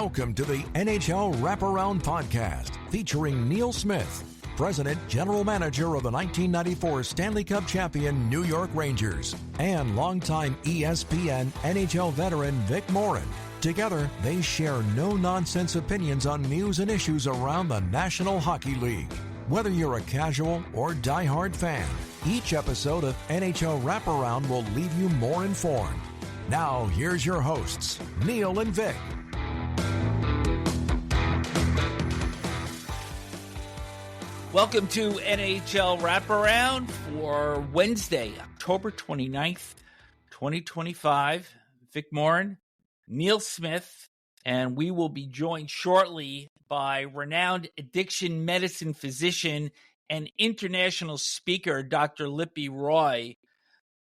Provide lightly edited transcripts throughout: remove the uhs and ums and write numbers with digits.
Welcome to the NHL Wraparound podcast featuring Neil Smith, President General Manager of the 1994 Stanley Cup champion New York Rangers, and longtime ESPN NHL veteran Vic Morren. Together, they share no-nonsense opinions on news and issues around the National Hockey League. Whether you're a casual or diehard fan, each episode of NHL Wraparound will leave you more informed. Now, here's your hosts, Neil and Vic. Welcome to NHL Wraparound for Wednesday, October 29th, 2025. Vic Morren, Neil Smith, and we will be joined shortly by renowned addiction medicine physician and international speaker, Dr. Lipi Roy,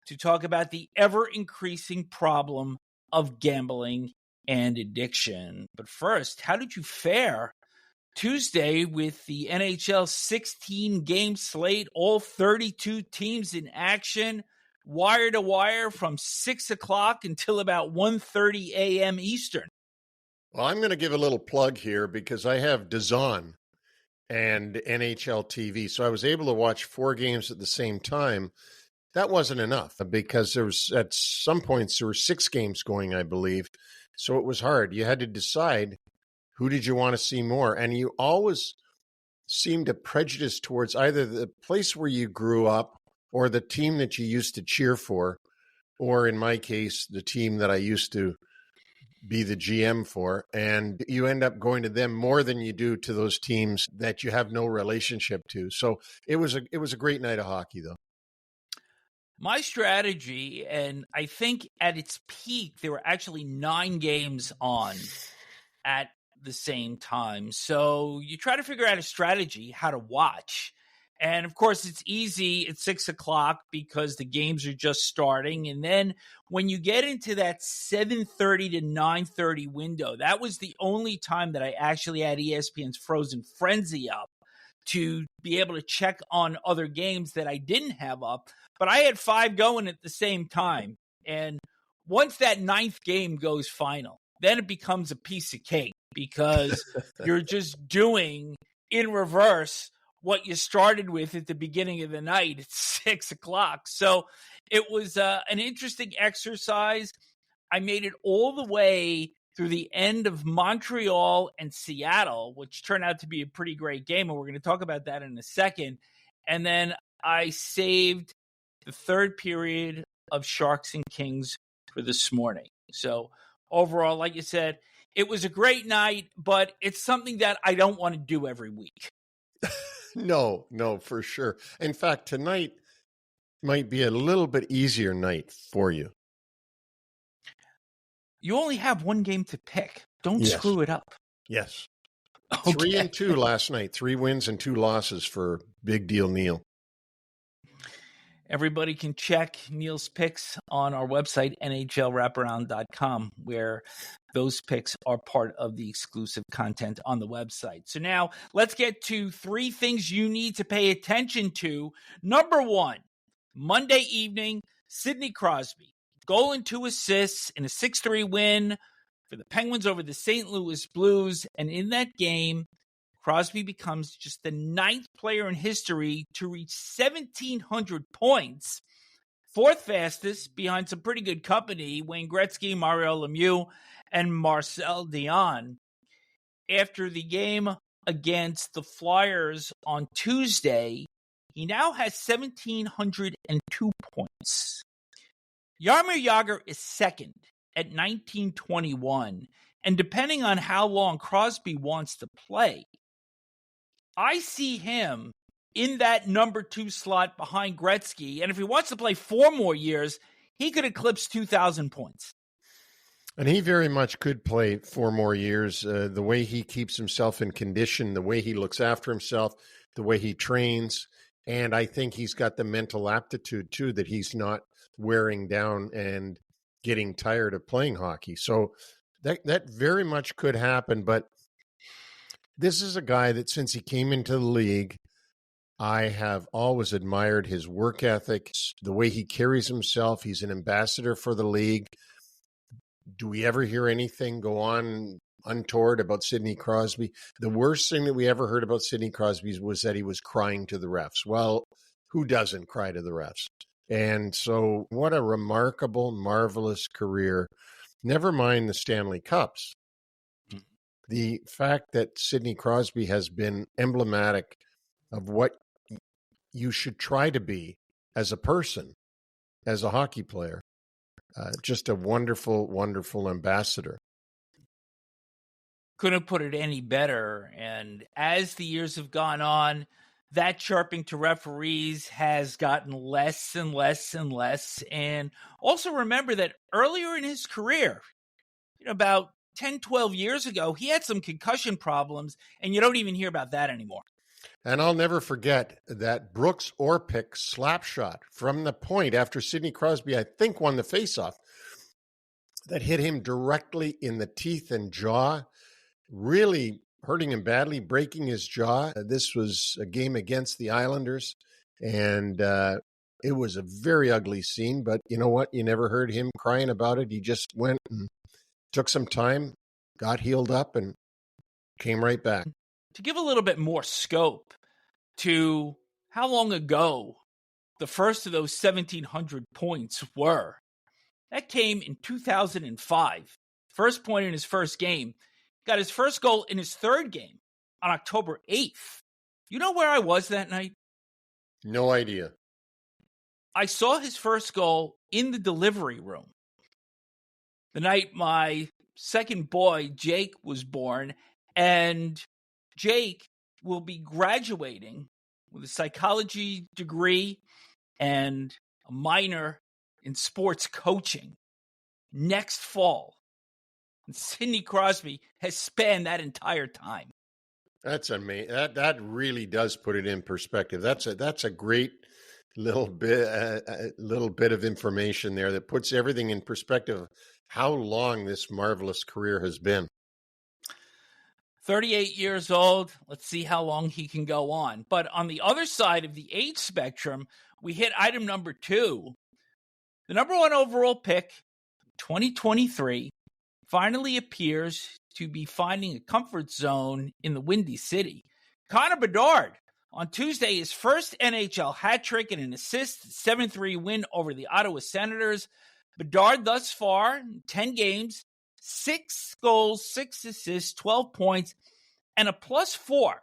to talk about the ever-increasing problem of gambling and addiction. But first, how did you fare Tuesday with the NHL 16-game slate, all 32 teams in action, wire to wire from 6 o'clock until about 1:30 a.m. Eastern? Well, I'm going to give a little plug here because I have DAZN and NHL TV. So I was able to watch 4 games at the same time. That wasn't enough because there was, at some points, there were 6 games going, I believe. So it was hard. You had to decide who did you want to see more. And you always seemed to prejudice towards either the place where you grew up or the team that you used to cheer for, or in my case, the team that I used to be the GM for. And you end up going to them more than you do to those teams that you have no relationship to. So it was a great night of hockey, though. My strategy, and I think at its peak, there were actually 9 games on at the same time. So you try to figure out a strategy, how to watch. And of course, it's easy at 6 o'clock because the games are just starting. And then when you get into that 7:30 to 9:30 window, that was the only time that I actually had ESPN's Frozen Frenzy up to be able to check on other games that I didn't have up. But I had 5 going at the same time. And once that 9th game goes final, then it becomes a piece of cake because you're just doing in reverse what you started with at the beginning of the night at 6 o'clock. So it was an interesting exercise. I made it all the way through the end of Montreal and Seattle, which turned out to be a pretty great game. And we're going to talk about that in a second. And then I saved the 3rd period of Sharks and Kings for this morning. So overall, like you said, it was a great night, but it's something that I don't want to do every week. No, for sure. In fact, tonight might be a little bit easier night for you. You only have 1 game to pick. Don't screw it up. Yes. Okay. 3-2 last night. 3 wins and 2 losses for Big Deal Neil. Everybody can check Neil's picks on our website, NHLWraparound.com, where those picks are part of the exclusive content on the website. So now let's get to 3 things you need to pay attention to. Number 1, Monday evening, Sidney Crosby, goal and 2 assists in a 6-3 win for the Penguins over the St. Louis Blues. And in that game, Crosby becomes just the 9th player in history to reach 1,700 points, 4th fastest behind some pretty good company, Wayne Gretzky, Mario Lemieux, and Marcel Dion. After the game against the Flyers on Tuesday, he now has 1,702 points. Jaromir Jagr is 2nd at 1,921, and depending on how long Crosby wants to play, I see him in that number 2 slot behind Gretzky. And if he wants to play 4 more years, he could eclipse 2,000 points. And he very much could play 4 more years. The way he keeps himself in condition, the way he looks after himself, the way he trains. And I think he's got the mental aptitude, too, that he's not wearing down and getting tired of playing hockey. So that very much could happen. But this is a guy that since he came into the league, I have always admired his work ethic, the way he carries himself. He's an ambassador for the league. Do we ever hear anything go on untoward about Sidney Crosby. The worst thing that we ever heard about Sidney Crosby was that he was crying to the refs. Well, who doesn't cry to the refs? And so what a remarkable, marvelous career. Never mind the Stanley Cups. The fact that Sidney Crosby has been emblematic of what you should try to be as a person, as a hockey player. Just a wonderful, wonderful ambassador. Couldn't put it any better. And as the years have gone on, that chirping to referees has gotten less and less and less. And also remember that earlier in his career, about 10, 12 years ago, he had some concussion problems, and you don't even hear about that anymore. And I'll never forget that Brooks Orpik slap shot from the point after Sidney Crosby, I think, won the faceoff, that hit him directly in the teeth and jaw, really hurting him badly, breaking his jaw. This was a game against the Islanders, and it was a very ugly scene. But you know what? You never heard him crying about it. He just went and took some time, got healed up, and came right back. To give a little bit more scope to how long ago the first of those 1,700 points were, that came in 2005. First point in his first game. Got his first goal in his third game on October 8th. You know where I was that night? No idea. I saw his first goal in the delivery room. The night my second boy, Jake, was born, and Jake will be graduating with a psychology degree and a minor in sports coaching next fall. And Sidney Crosby has spanned that entire time. That's amazing. That really does put it in perspective. That's a great little bit of information there that puts everything in perspective. How long this marvelous career has been. 38 years old. Let's see how long he can go on. But on the other side of the age spectrum, we hit item number 2. The number 1 overall pick, 2023, finally appears to be finding a comfort zone in the Windy City. Connor Bedard, on Tuesday, his first NHL hat trick and an assist, 7-3 win over the Ottawa Senators. Bedard thus far, 10 games, 6 goals, 6 assists, 12 points, and a +4.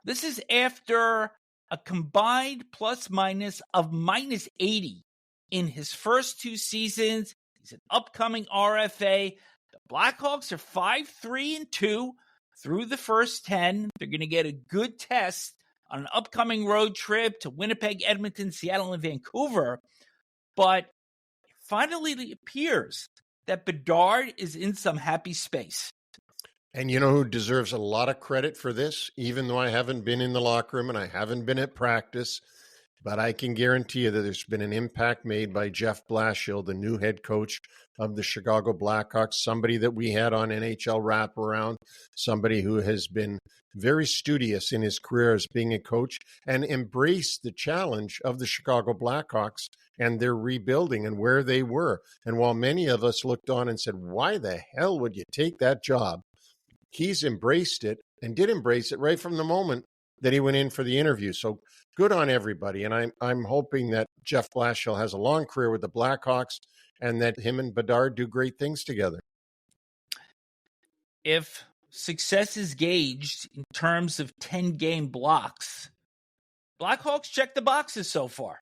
This is after a combined plus-minus of -80 in his first 2 seasons. He's an upcoming RFA. The Blackhawks are 5-3-2 through the first 10. They're going to get a good test on an upcoming road trip to Winnipeg, Edmonton, Seattle, and Vancouver. But it finally appears that Bedard is in some happy space. And you know who deserves a lot of credit for this, even though I haven't been in the locker room and I haven't been at practice, but I can guarantee you that there's been an impact made by Jeff Blashill, the new head coach of the Chicago Blackhawks, somebody that we had on NHL Wraparound, somebody who has been very studious in his career as being a coach and embraced the challenge of the Chicago Blackhawks and their rebuilding and where they were. And while many of us looked on and said, why the hell would you take that job? He's embraced it and did embrace it right from the moment that he went in for the interview. So good on everybody. And I'm hoping that Jeff Blashill has a long career with the Blackhawks and that him and Bedard do great things together. If success is gauged in terms of 10-game blocks, Blackhawks check the boxes so far.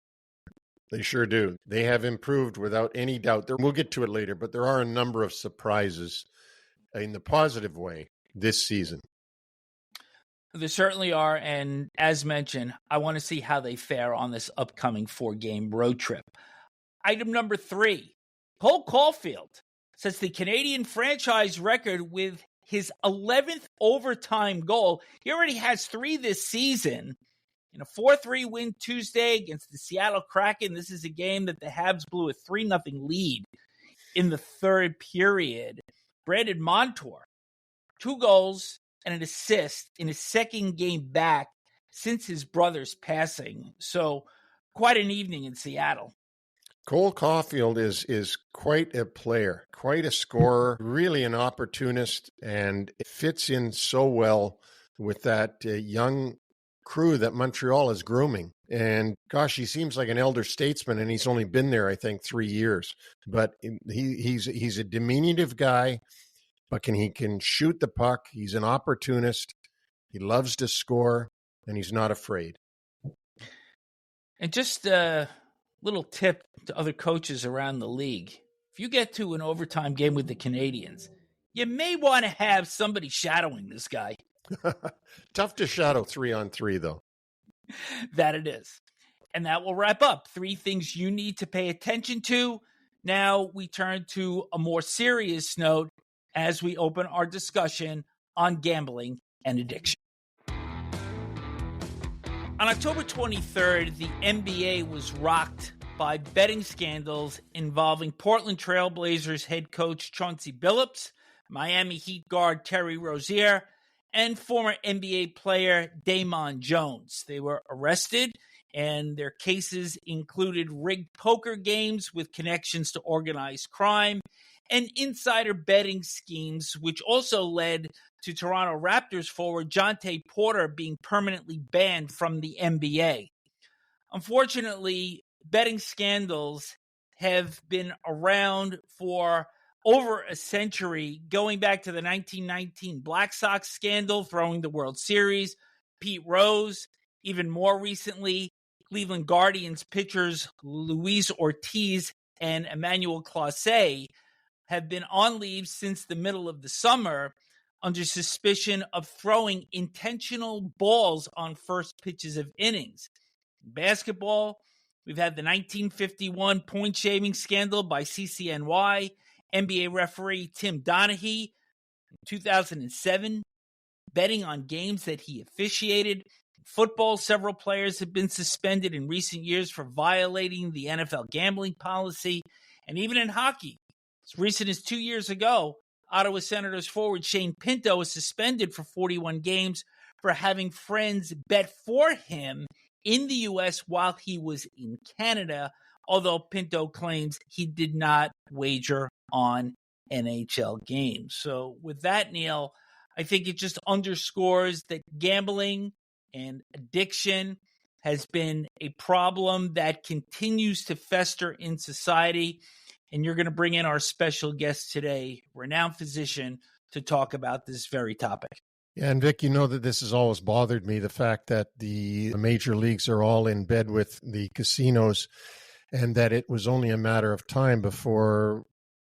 They sure do. They have improved without any doubt. We'll get to it later, but there are a number of surprises in the positive way this season. There certainly are, and as mentioned, I want to see how they fare on this upcoming 4-game road trip. Item number 3, Cole Caulfield sets the Canadian franchise record with his 11th overtime goal. He already has 3 this season. In a 4-3 win Tuesday against the Seattle Kraken, this is a game that the Habs blew a 3-0 lead in the third period. Brandon Montour, 2 goals and an assist in his second game back since his brother's passing. So quite an evening in Seattle. Cole Caulfield is quite a player, quite a scorer, really an opportunist, and it fits in so well with that young crew that Montreal is grooming. And gosh, he seems like an elder statesman, and he's only been there, I think, 3 years. But he's a diminutive guy, but he can shoot the puck. He's an opportunist. He loves to score, and he's not afraid. And just a little tip to other coaches around the league. If you get to an overtime game with the Canadiens, you may want to have somebody shadowing this guy. Tough to shadow 3-on-3, though. That it is. And that will wrap up 3 things you need to pay attention to. Now we turn to a more serious note as we open our discussion on gambling and addiction. On October 23rd, the NBA was rocked by betting scandals involving Portland Trail Blazers head coach Chauncey Billups, Miami Heat guard Terry Rozier, and former NBA player Damon Jones. They were arrested, and their cases included rigged poker games with connections to organized crime and insider betting schemes, which also led to Toronto Raptors forward Jonte Porter being permanently banned from the NBA. Unfortunately, betting scandals have been around for over a century, going back to the 1919 Black Sox scandal throwing the World Series, Pete Rose, even more recently, Cleveland Guardians pitchers Luis Ortiz and Emmanuel Clase have been on leave since the middle of the summer under suspicion of throwing intentional balls on first pitches of innings. In basketball, we've had the 1951 point shaving scandal by CCNY, NBA referee Tim Donaghy in 2007, betting on games that he officiated. In football, several players have been suspended in recent years for violating the NFL gambling policy. And even in hockey, as recent as 2 years ago, Ottawa Senators forward Shane Pinto was suspended for 41 games for having friends bet for him in the U.S. while he was in Canada, although Pinto claims he did not wager on NHL games. So with that, Neil, I think it just underscores that gambling and addiction has been a problem that continues to fester in society. And you're going to bring in our special guest today, renowned physician, to talk about this very topic. Yeah, and Vic, you know that this has always bothered me, the fact that the major leagues are all in bed with the casinos, and that it was only a matter of time before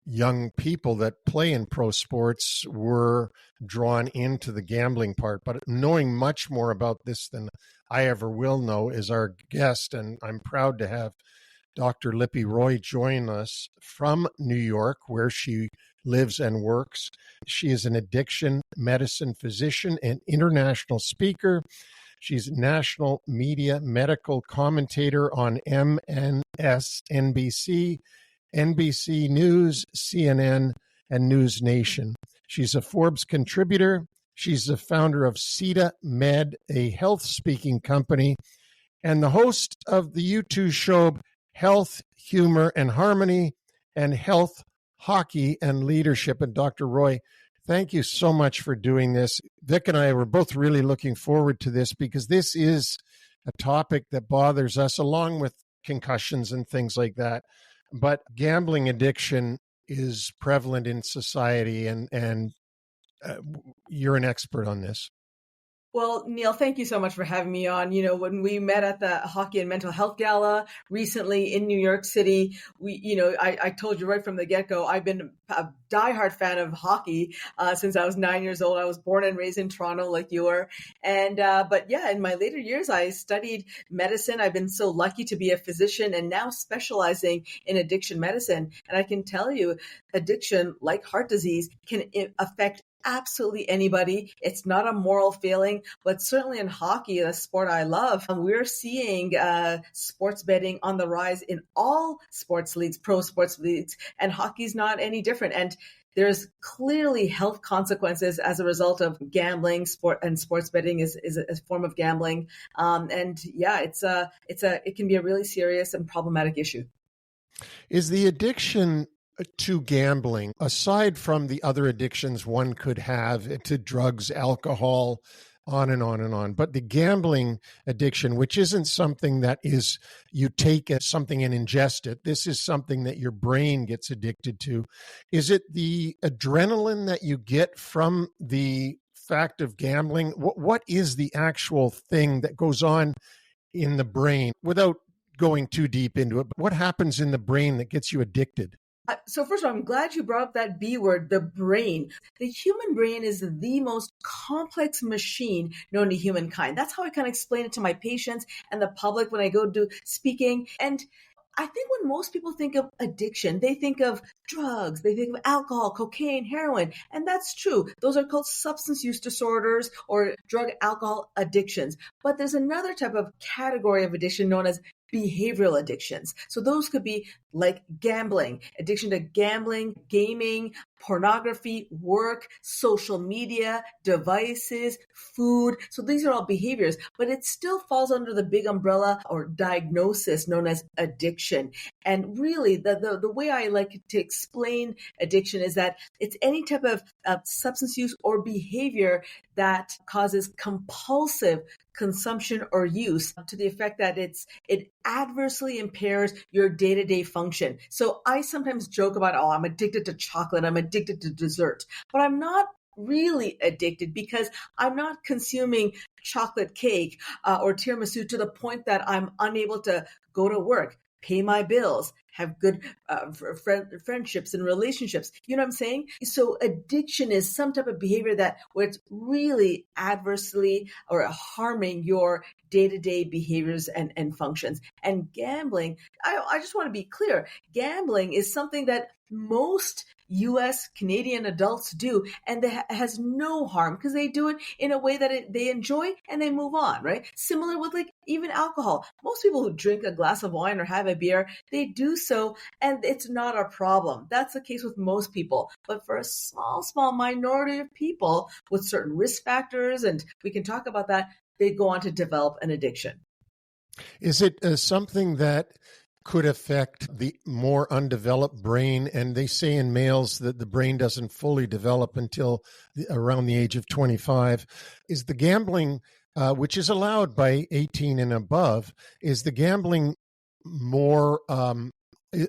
young people that play in pro sports were drawn into the gambling part. But knowing much more about this than I ever will know is our guest, and I'm proud to have Dr. Lipi Roy join us from New York, where she lives and works. She is an addiction medicine physician and international speaker. She's a national media medical commentator on MSNBC, NBC News, CNN, and News Nation. She's a Forbes contributor. She's the founder of Ceta Med, a health speaking company, and the host of the YouTube show Health, Humor, and Harmony, and Health, Hockey, and Leadership. And Dr. Roy, thank you so much for doing this. Vic and I were both really looking forward to this because this is a topic that bothers us, along with concussions and things like that. But gambling addiction is prevalent in society, and you're an expert on this. Well, Neil, thank you so much for having me on. You know, when we met at the Hockey and Mental Health Gala recently in New York City, I told you right from the get-go, I've been a diehard fan of hockey since I was 9 years old. I was born and raised in Toronto like you were. And, but yeah, in my later years, I studied medicine. I've been so lucky to be a physician and now specializing in addiction medicine. And I can tell you, addiction, like heart disease, can affect absolutely anybody. It's not a moral failing, but certainly in hockey, a sport I love, we're seeing sports betting on the rise in all sports leagues, pro sports leagues, and hockey's not any different. And there's clearly health consequences as a result of gambling. Sports betting is a form of gambling. And yeah, it can be a really serious and problematic issue. Is the addiction to gambling, aside from the other addictions one could have to drugs, alcohol, on and on and on, but the gambling addiction, which isn't something that is you take as something and ingest it, this is something that your brain gets addicted to. Is it the adrenaline that you get from the fact of gambling? What is the actual thing that goes on in the brain without going too deep into it? But what happens in the brain that gets you addicted? So first of all, I'm glad you brought up that B word, the brain. The human brain is the most complex machine known to humankind. That's how I kind of explain it to my patients and the public when I go do speaking. And I think when most people think of addiction, they think of drugs, they think of alcohol, cocaine, heroin. And that's true. Those are called substance use disorders or drug alcohol addictions. But there's another type of category of addiction known as behavioral addictions. So those could be like gambling, addiction to gambling, gaming, pornography, work, social media, devices, food. So these are all behaviors, but it still falls under the big umbrella or diagnosis known as addiction. And really, the way I like to explain addiction is that it's any type of substance use or behavior that causes compulsive consumption or use to the effect that it adversely impairs your day-to-day function. So I sometimes joke about, I'm addicted to chocolate, I'm addicted to dessert, but I'm not really addicted because I'm not consuming chocolate cake or tiramisu to the point that I'm unable to go to work, pay my bills, have good friendships and relationships. You know what I'm saying? So addiction is some type of behavior where it's really adversely or harming your day-to-day behaviors and functions. And gambling, I just want to be clear, gambling is something that most U.S. Canadian adults do, and that has no harm because they do it in a way that they enjoy and they move on, right? Similar with like even alcohol. Most people who drink a glass of wine or have a beer, they do so and it's not a problem. That's the case with most people. But for a small minority of people with certain risk factors, and we can talk about that, they go on to develop an addiction. Is it something that could affect the more undeveloped brain? And they say in males that the brain doesn't fully develop until around the age of 25. Is the gambling, which is allowed by 18 and above, is the gambling more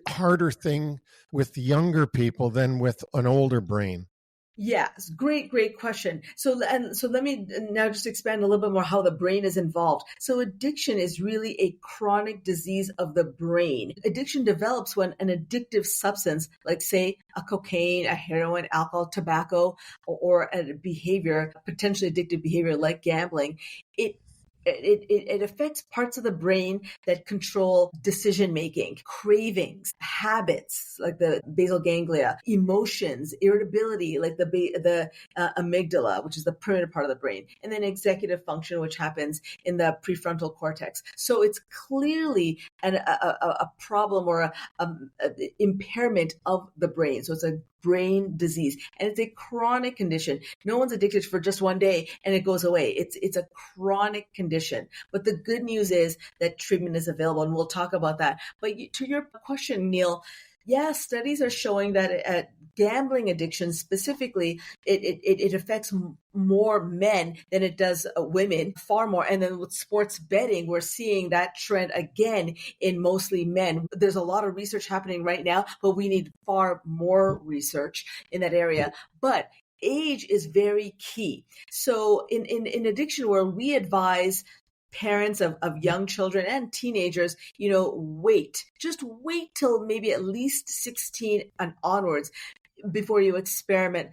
harder thing with younger people than with an older brain? Yes, great question. So let me now just expand a little bit more how the brain is involved. So addiction is really a chronic disease of the brain. Addiction develops when an addictive substance, like say a cocaine, a heroin, alcohol, tobacco, or a behavior, potentially addictive behavior like gambling, it affects parts of the brain that control decision-making, cravings, habits, like the basal ganglia, emotions, irritability, like the amygdala, which is the primitive part of the brain, and then executive function, which happens in the prefrontal cortex. So it's clearly a problem or a impairment of the brain. So it's a brain disease, and it's a chronic condition. No one's addicted for just one day and it goes away. It's a chronic condition. But the good news is that treatment is available, and we'll talk about that. But to your question, Neil, yes, studies are showing that gambling addiction specifically, it affects more men than it does women, far more. And then with sports betting, we're seeing that trend again in mostly men. There's a lot of research happening right now, but we need far more research in that area. But age is very key. So in addiction world, we advise parents of young children and teenagers, just wait till maybe at least 16 and onwards before you experiment.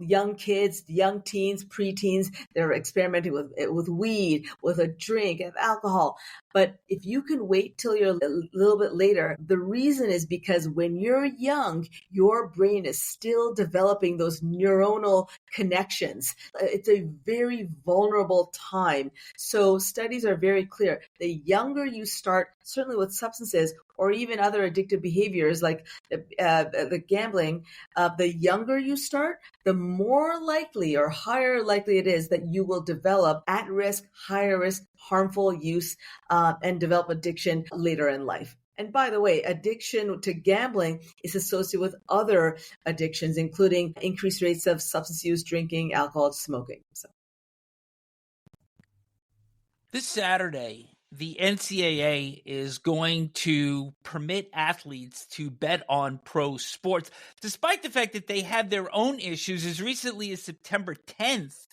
Young kids, young teens, preteens, they're experimenting with weed, with a drink, with alcohol. But if you can wait till you're a little bit later, the reason is because when you're young, your brain is still developing those neuronal connections. It's a very vulnerable time. So studies are very clear. The younger you start, certainly with substances or even other addictive behaviors like the gambling, the younger you start, the more likely or higher likely it is that you will develop at risk, higher risk, harmful use and develop addiction later in life. And by the way, addiction to gambling is associated with other addictions, including increased rates of substance use, drinking, alcohol, smoking. So. This Saturday, the NCAA is going to permit athletes to bet on pro sports, despite the fact that they have their own issues. As recently as September 10th,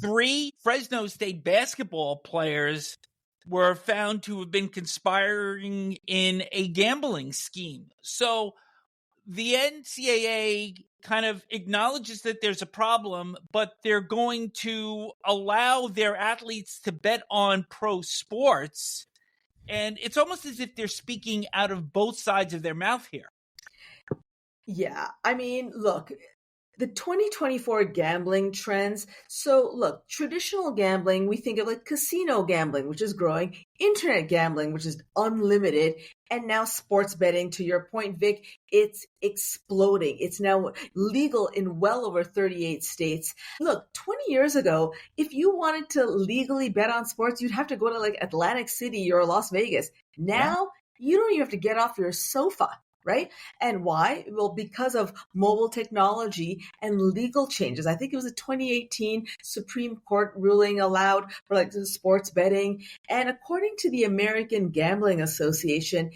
3 Fresno State basketball players were found to have been conspiring in a gambling scheme. So the NCAA kind of acknowledges that there's a problem, but they're going to allow their athletes to bet on pro sports. And it's almost as if they're speaking out of both sides of their mouth here. Yeah. I mean, look, the 2024 gambling trends. So look, traditional gambling, we think of like casino gambling, which is growing, internet gambling, which is unlimited, and now sports betting. To your point, Vic, it's exploding. It's now legal in well over 38 states. Look, 20 years ago, if you wanted to legally bet on sports, you'd have to go to like Atlantic City or Las Vegas. Now, you don't even have to get off your sofa. Right? And why? Well, because of mobile technology and legal changes. I think it was a 2018 Supreme Court ruling allowed for like sports betting. And according to the American Gambling Association,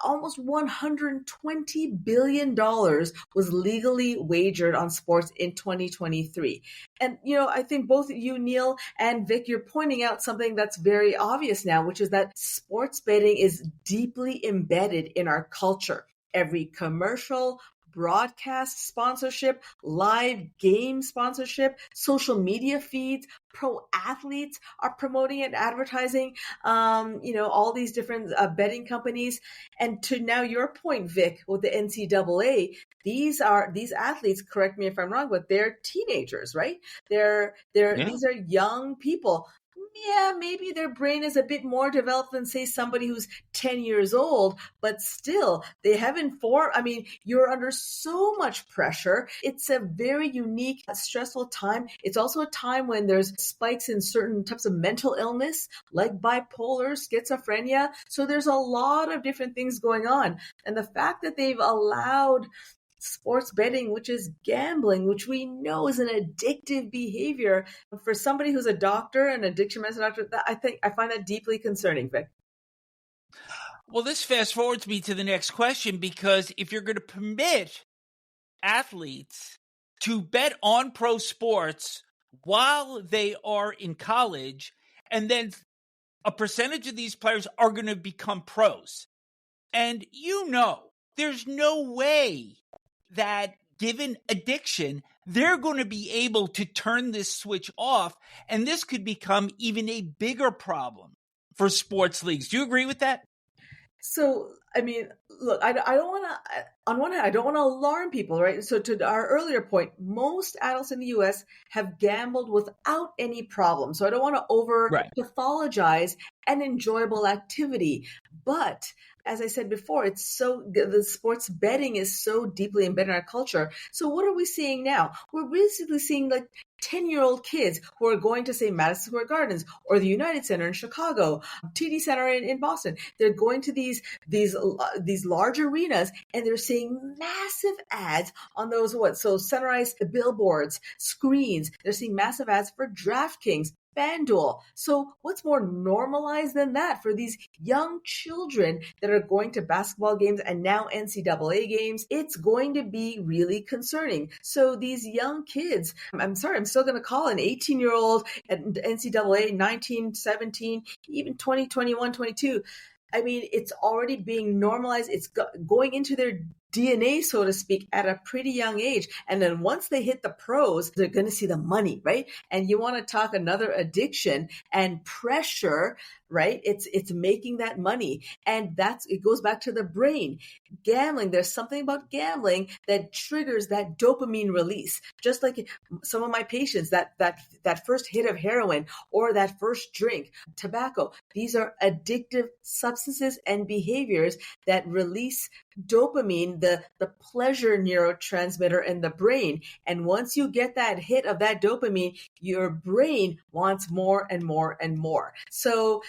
almost $120 billion was legally wagered on sports in 2023. And, I think both you, Neil, and Vic, you're pointing out something that's very obvious now, which is that sports betting is deeply embedded in our culture. Every commercial, broadcast sponsorship, live game sponsorship, social media feeds, pro athletes are promoting and advertising, all these different betting companies. And to now your point, Vic, with the NCAA, these athletes, correct me if I'm wrong, but they're teenagers, right? These are young people. Yeah, maybe their brain is a bit more developed than, say, somebody who's 10 years old, but still, they haven't formed. I mean, you're under so much pressure. It's a very unique, stressful time. It's also a time when there's spikes in certain types of mental illness, like bipolar, schizophrenia. So there's a lot of different things going on. And the fact that they've allowed sports betting, which is gambling, which we know is an addictive behavior, for somebody who's a doctor, an addiction medicine doctor, I find that deeply concerning, Vic. Well, this fast forwards me to the next question, because if you're going to permit athletes to bet on pro sports while they are in college, and then a percentage of these players are going to become pros, and there's no way that given addiction, they're going to be able to turn this switch off, and this could become even a bigger problem for sports leagues. Do you agree with that? So, I mean, look, I don't want to, on one hand, I don't want to alarm people, right? So to our earlier point, most adults in the U.S. have gambled without any problem. So I don't want to over-pathologize an enjoyable activity. But as I said before, the sports betting is so deeply embedded in our culture. So what are we seeing now? We're basically seeing like 10-year-old kids who are going to, say, Madison Square Gardens or the United Center in Chicago, TD Center in Boston. They're going to these large arenas, and they're seeing massive ads on those centralized billboards, screens. They're seeing massive ads for DraftKings, FanDuel. So what's more normalized than that for these young children that are going to basketball games and now NCAA games? It's going to be really concerning. So these young kids, I'm still going to call an 18-year-old at NCAA, 19, 17, even 20, 21, 22. I mean, it's already being normalized. It's going into their DNA, so to speak, at a pretty young age. And then once they hit the pros, they're going to see the money, right? And you want to talk another addiction and pressure, right? It's making that money. And it goes back to the brain. Gambling, there's something about gambling that triggers that dopamine release. Just like some of my patients, that first hit of heroin or that first drink, tobacco, these are addictive substances and behaviors that release dopamine, the pleasure neurotransmitter in the brain. And once you get that hit of that dopamine, your brain wants more and more and more. So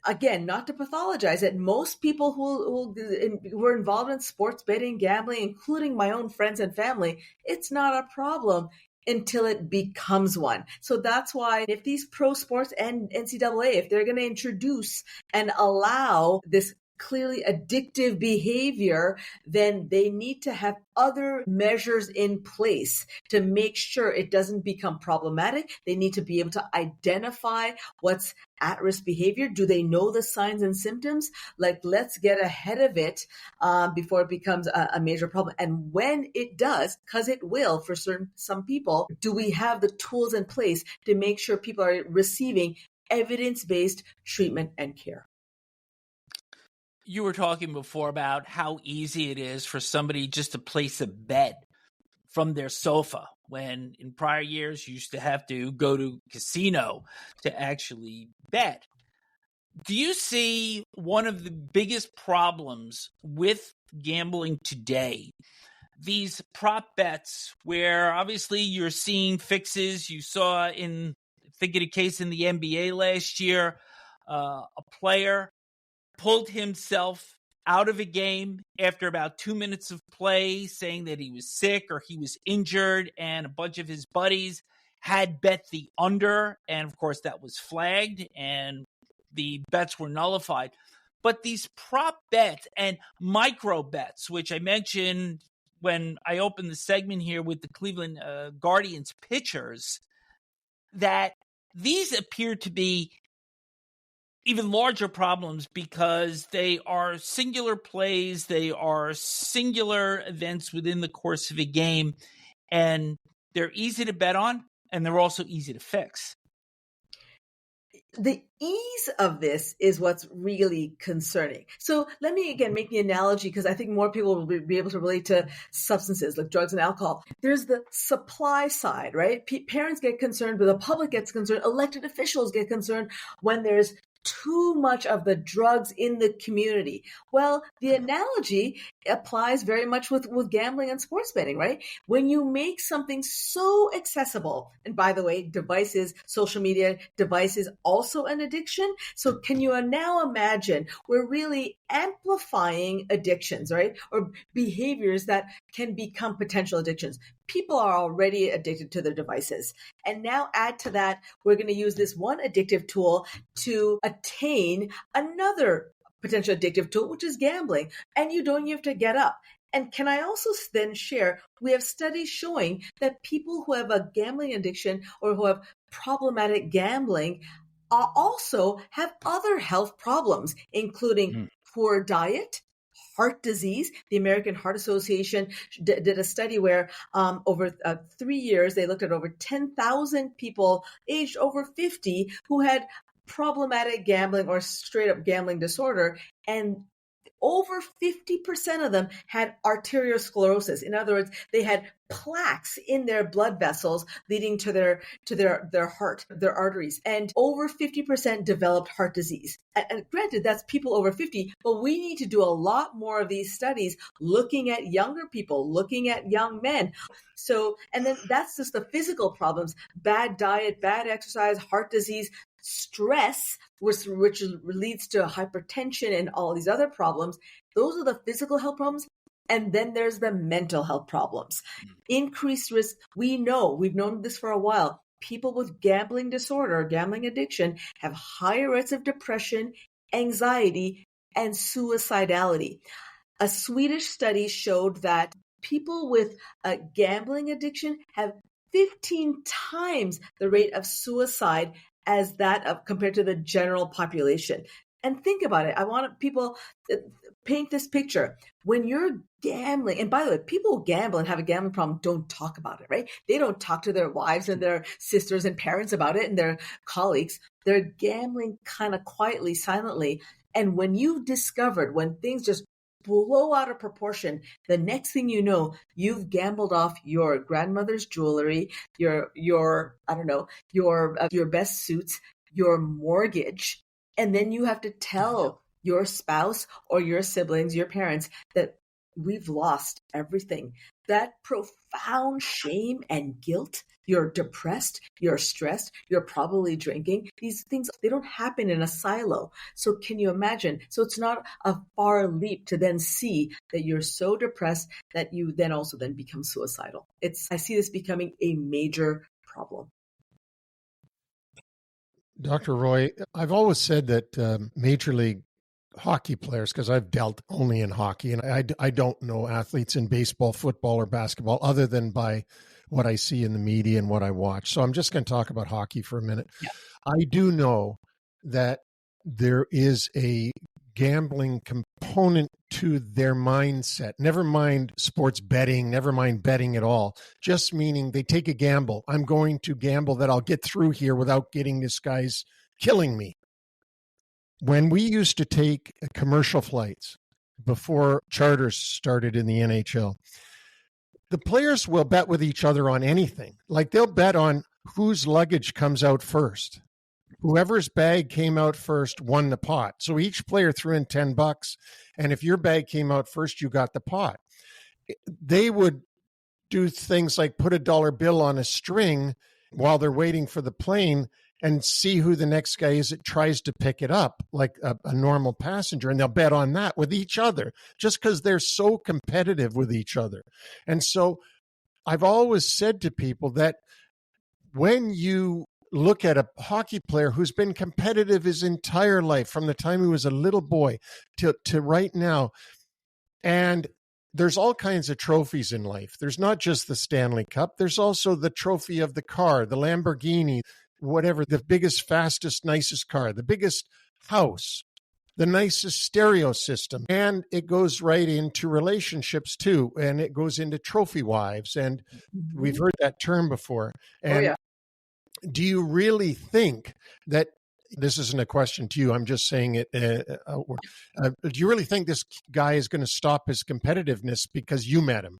again, not to pathologize it, most people who are involved in sports betting, gambling, including my own friends and family, it's not a problem until it becomes one. So that's why if these pro sports and NCAA, if they're going to introduce and allow this clearly addictive behavior, then they need to have other measures in place to make sure it doesn't become problematic. They need to be able to identify what's at-risk behavior. Do they know the signs and symptoms? Like, let's get ahead of it before it becomes a major problem. And when it does, because it will for some people, do we have the tools in place to make sure people are receiving evidence-based treatment and care? You were talking before about how easy it is for somebody just to place a bet from their sofa, when in prior years you used to have to go to a casino to actually bet. Do you see one of the biggest problems with gambling today? These prop bets where obviously you're seeing fixes. You saw think of a case in the NBA last year, a player pulled himself out of a game after about 2 minutes of play, saying that he was sick or he was injured, and a bunch of his buddies had bet the under, and of course that was flagged and the bets were nullified. But these prop bets and micro bets, which I mentioned when I opened the segment here with the Cleveland Guardians pitchers, that these appear to be even larger problems because they are singular plays, they are singular events within the course of a game, and they're easy to bet on, and they're also easy to fix. The ease of this is what's really concerning. So let me again make the analogy, because I think more people will be able to relate to substances like drugs and alcohol. There's the supply side, right? Parents get concerned, but the public gets concerned. Elected officials get concerned when there's too much of the drugs in the community. Well, the analogy applies very much with gambling and sports betting, right? When you make something so accessible, and by the way, devices, social media devices, also an addiction. So can you now imagine we're really amplifying addictions, right? Or behaviors that can become potential addictions. People are already addicted to their devices. And now add to that, we're going to use this one addictive tool to attain another potential addictive tool, which is gambling. And you don't have to get up. And can I also then share, we have studies showing that people who have a gambling addiction or who have problematic gambling also have other health problems, including poor diet, heart disease. The American Heart Association did a study where over 3 years, they looked at over 10,000 people aged over 50 who had problematic gambling or straight up gambling disorder. And over 50% of them had arteriosclerosis. In other words, they had plaques in their blood vessels leading to their heart, their arteries. And over 50% developed heart disease. And granted, that's people over 50, but we need to do a lot more of these studies looking at younger people, looking at young men. So, and then that's just the physical problems: bad diet, bad exercise, heart disease, stress, which leads to hypertension and all these other problems. Those are the physical health problems. And then there's the mental health problems. Increased risk. We've known this for a while. People with gambling disorder, gambling addiction, have higher rates of depression, anxiety, and suicidality. A Swedish study showed that people with a gambling addiction have 15 times the rate of suicide as that of compared to the general population. And think about it. I want people to paint this picture. When you're gambling, and by the way, people who gamble and have a gambling problem don't talk about it, right? They don't talk to their wives and their sisters and parents about it and their colleagues. They're gambling kind of quietly, silently. And when you've discovered, when things just blow out of proportion, the next thing you know, you've gambled off your grandmother's jewelry, your best suits, your mortgage, and then you have to tell your spouse or your siblings, your parents, that we've lost everything. That profound shame and guilt You're depressed, you're stressed, you're probably drinking. These things, they don't happen in a silo. So can you imagine? So it's not a far leap to then see that you're so depressed that you then also then become suicidal. I see this becoming a major problem. Dr. Roy, I've always said that Major League hockey players, because I've dealt only in hockey, and I don't know athletes in baseball, football, or basketball other than by what I see in the media and what I watch. So I'm just going to talk about hockey for a minute. Yeah. I do know that there is a gambling component to their mindset. Never mind sports betting, never mind betting at all. Just meaning they take a gamble. I'm going to gamble that I'll get through here without getting this guy's killing me. When we used to take commercial flights before charters started in the NHL, the players will bet with each other on anything. Like they'll bet on whose luggage comes out first. Whoever's bag came out first won the pot. So each player threw in $10, and if your bag came out first, you got the pot. They would do things like put a dollar bill on a string while they're waiting for the plane and see who the next guy is that tries to pick it up, like a normal passenger, and they'll bet on that with each other just because they're so competitive with each other. And so I've always said to people that when you look at a hockey player who's been competitive his entire life, from the time he was a little boy to right now, and there's all kinds of trophies in life. There's not just the Stanley Cup. There's also the trophy of the car, the Lamborghini, whatever, the biggest, fastest, nicest car, the biggest house, the nicest stereo system. And it goes right into relationships too. And it goes into trophy wives. And we've heard that term before. And do you really think that, this isn't a question to you, I'm just saying it, do you really think this guy is going to stop his competitiveness because you met him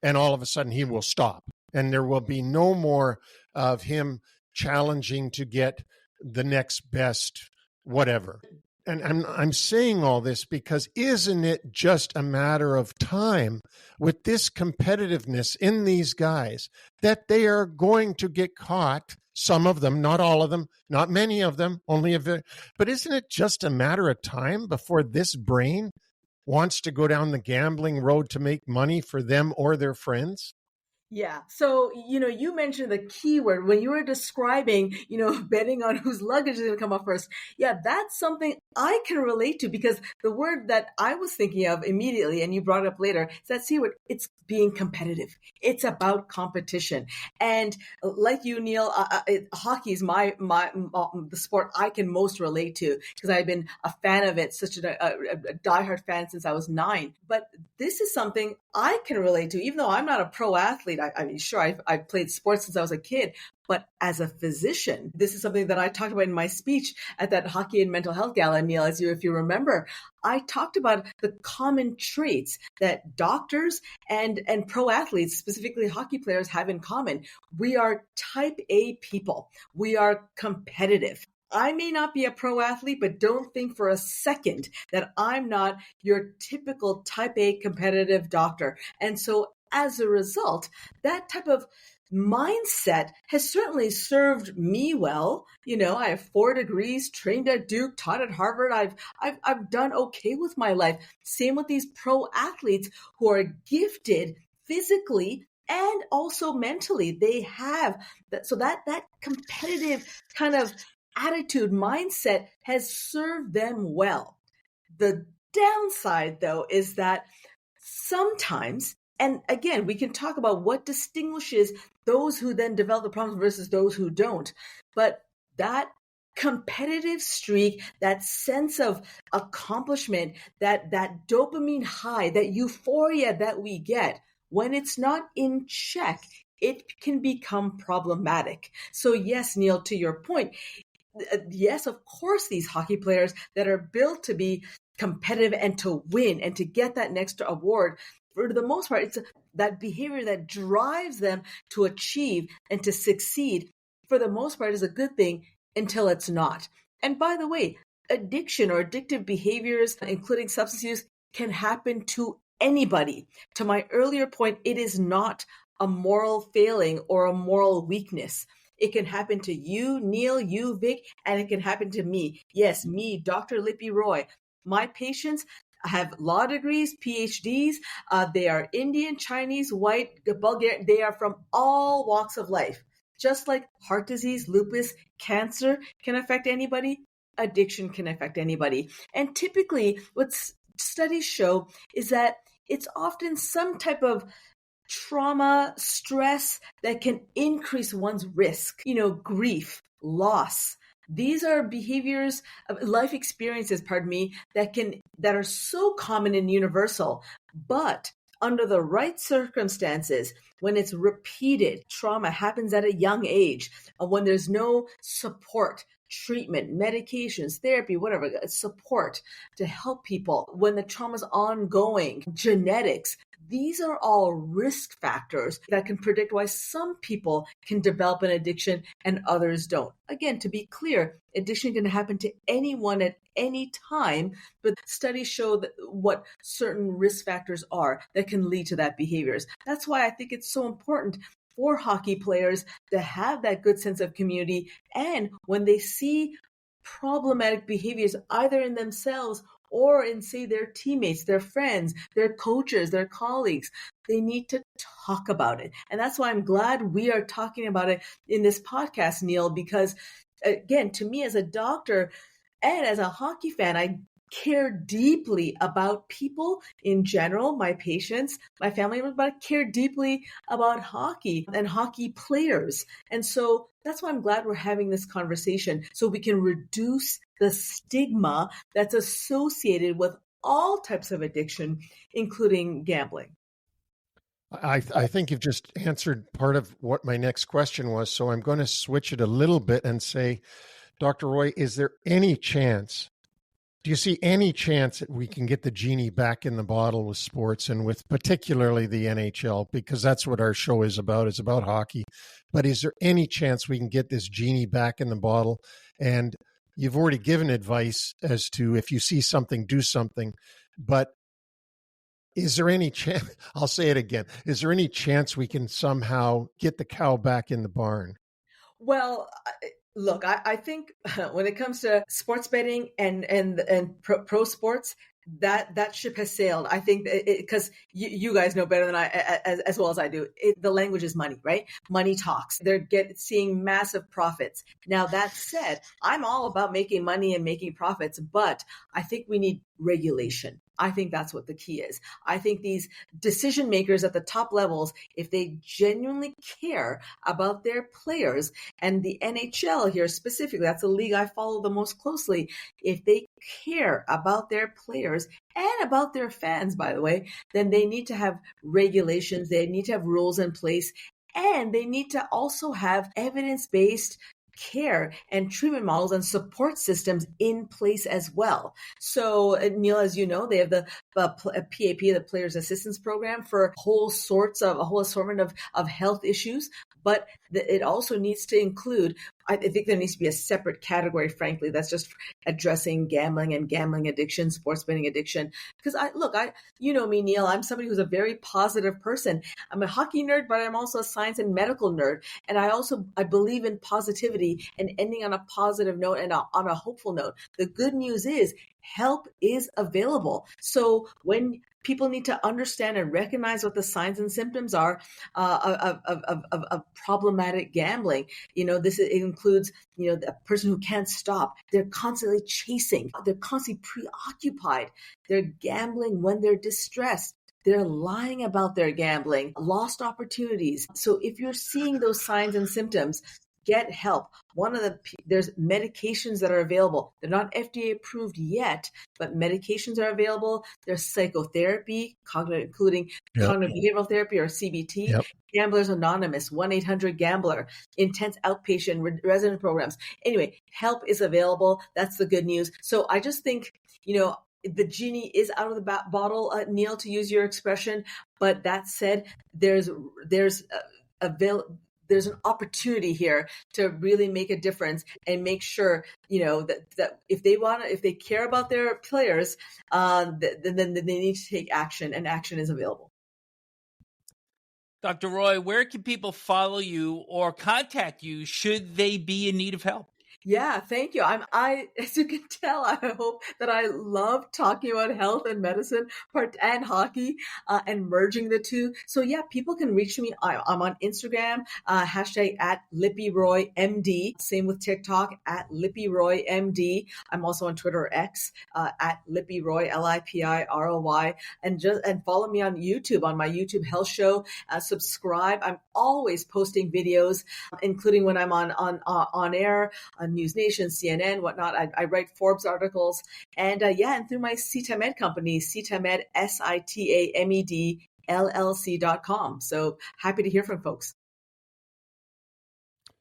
and all of a sudden he will stop and there will be no more of him challenging to get the next best whatever? And I'm saying all this because isn't it just a matter of time with this competitiveness in these guys that they are going to get caught? Some of them, not all of them, not many of them, only a bit. But isn't it just a matter of time before this brain wants to go down the gambling road to make money for them or their friends? Yeah. So, you mentioned the keyword when you were describing, betting on whose luggage is going to come up first. Yeah, that's something I can relate to because the word that I was thinking of immediately, and you brought it up later, is that C word. It's being competitive. It's about competition. And like you, Neil, hockey is the sport I can most relate to because I've been a fan of it, such a diehard fan since I was 9. But this is something I can relate to, even though I'm not a pro athlete. I mean, sure, I've played sports since I was a kid, but as a physician, this is something that I talked about in my speech at that Hockey and Mental Health Gala, Neil, if you remember. I talked about the common traits that doctors and pro athletes, specifically hockey players, have in common. We are type A people. We are competitive. I may not be a pro athlete, but don't think for a second that I'm not your typical type A competitive doctor. And so as a result, that type of mindset has certainly served me well. I have 4 degrees, trained at Duke, taught at Harvard. I've done okay with my life. Same with these pro athletes who are gifted physically and also mentally. They have that. So that competitive kind of attitude, mindset has served them well. The downside, though, is that sometimes, and again, we can talk about what distinguishes those who then develop the problems versus those who don't. But that competitive streak, that sense of accomplishment, that dopamine high, that euphoria that we get, when it's not in check, it can become problematic. So yes, Neil, to your point, yes, of course, these hockey players that are built to be competitive and to win and to get that next award, for the most part, it's that behavior that drives them to achieve and to succeed, for the most part, is a good thing until it's not. And by the way, addiction or addictive behaviors, including substance use, can happen to anybody. To my earlier point, it is not a moral failing or a moral weakness. It can happen to you, Neil, you, Vic, and it can happen to me. Yes, me, Dr. Lipi Roy. My patients have law degrees, PhDs. They are Indian, Chinese, white, Bulgarian. They are from all walks of life. Just like heart disease, lupus, cancer can affect anybody, addiction can affect anybody. And typically what studies show is that it's often some type of trauma, stress that can increase one's risk, grief, loss. These are behaviors, life experiences, that are so common and universal, but under the right circumstances, when it's repeated, trauma happens at a young age, when there's no support, treatment, medications, therapy, whatever, support to help people, when the trauma is ongoing, genetics, these are all risk factors that can predict why some people can develop an addiction and others don't. Again, to be clear, addiction can happen to anyone at any time, but studies show that what certain risk factors are that can lead to that behaviors. That's why I think it's so important for hockey players to have that good sense of community. And when they see problematic behaviors either in themselves or in, say, their teammates, their friends, their coaches, their colleagues, they need to talk about it. And that's why I'm glad we are talking about it in this podcast, Neil, because again, to me as a doctor and as a hockey fan, I care deeply about people in general, my patients, my family members, but I care deeply about hockey and hockey players. And so that's why I'm glad we're having this conversation, so we can reduce the stigma that's associated with all types of addiction, including gambling. I think you've just answered part of what my next question was. So I'm going to switch it a little bit and say, Dr. Roy, is there any chance, do you see any chance that we can get the genie back in the bottle with sports and with particularly the NHL? Because that's what our show is about. It's about hockey. But is there any chance we can get this genie back in the bottle? And you've already given advice as to if you see something, do something. But is there any chance, I'll say it again, is there any chance we can somehow get the cow back in the barn? Well, look, I think when it comes to sports betting and pro sports, that ship has sailed. I think because you guys know better than I, as well as I do. The language is money, right? Money talks. They're seeing massive profits. Now, that said, I'm all about making money and making profits, but I think we need regulation. I think that's what the key is. I think these decision makers at the top levels, if they genuinely care about their players, and the NHL here specifically, that's the league I follow the most closely, if they care about their players and about their fans, by the way, then they need to have regulations, they need to have rules in place, and they need to also have evidence-based care and treatment models and support systems in place as well. So, Neil, as you know, they have the PAP, the Players Assistance Program, for a whole assortment of health issues. But it also needs to include, I think there needs to be a separate category, frankly, that's just addressing gambling and gambling addiction, sports betting addiction. Because you know me, Neil, I'm somebody who's a very positive person. I'm a hockey nerd, but I'm also a science and medical nerd. And I believe in positivity and ending on a positive note and on a hopeful note. The good news is help is available. So when people need to understand and recognize what the signs and symptoms are of problematic gambling. This includes, the person who can't stop. They're constantly chasing. They're constantly preoccupied. They're gambling when they're distressed. They're lying about their gambling, lost opportunities. So if you're seeing those signs and symptoms, get help. There's medications that are available. They're not FDA approved yet, but medications are available. There's psychotherapy, including cognitive behavioral therapy or CBT. Yep. Gamblers Anonymous, 1-800-GAMBLER, intense outpatient resident programs. Anyway, help is available. That's the good news. So I just think, the genie is out of the bottle, Neil, to use your expression. But that said, there's an opportunity here to really make a difference and make sure, that if they care about their players, then they need to take action, and action is available. Dr. Roy, where can people follow you or contact you should they be in need of help? Yeah, thank you. I, as you can tell, I hope that I love talking about health and medicine and hockey and merging the two. So yeah, people can reach me. I'm on Instagram, hashtag at Lipi Roy MD. Same with TikTok at Lipi Roy MD. I'm also on Twitter or X at Lipi Roy LIPIROY, and follow me on YouTube on my YouTube health show. Subscribe. I'm always posting videos, including when I'm on air. News Nation, CNN, whatnot. I write Forbes articles, and and through my CITAMED company, CITAMED, SITAMED, LLC.com. So happy to hear from folks.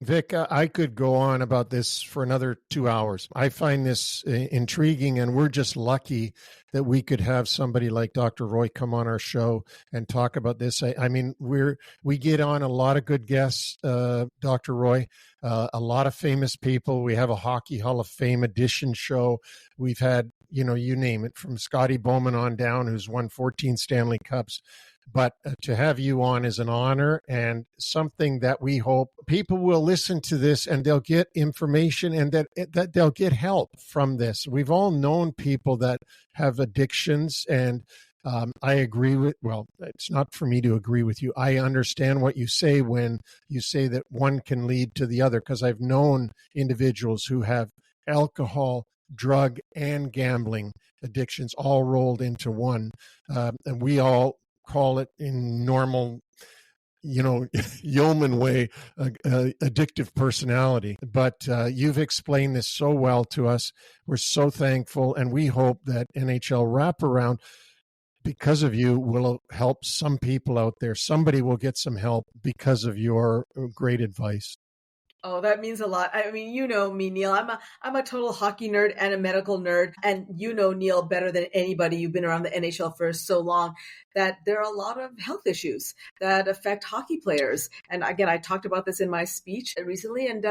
Vic, I could go on about this for another 2 hours. I find this intriguing, and we're just lucky that we could have somebody like Dr. Roy come on our show and talk about this. I mean, we get on a lot of good guests, Dr. Roy, a lot of famous people. We have a Hockey Hall of Fame edition show. We've had, you name it, from Scotty Bowman on down, who's won 14 Stanley Cups. But to have you on is an honor, and something that we hope people will listen to this and they'll get information, and that they'll get help from this. We've all known people that have addictions, and I agree with, well, it's not for me to agree with you. I understand what you say when you say that one can lead to the other, because I've known individuals who have alcohol, drug, and gambling addictions all rolled into one. And we all call it in normal, yeoman way, addictive personality. But you've explained this so well to us. We're so thankful, and we hope that NHL Wraparound, because of you, will help some people out there. Somebody will get some help because of your great advice. Oh, that means a lot. I mean, you know me, Neil. I'm a total hockey nerd and a medical nerd. And you know Neil better than anybody. You've been around the NHL for so long that there are a lot of health issues that affect hockey players. And again, I talked about this in my speech recently. And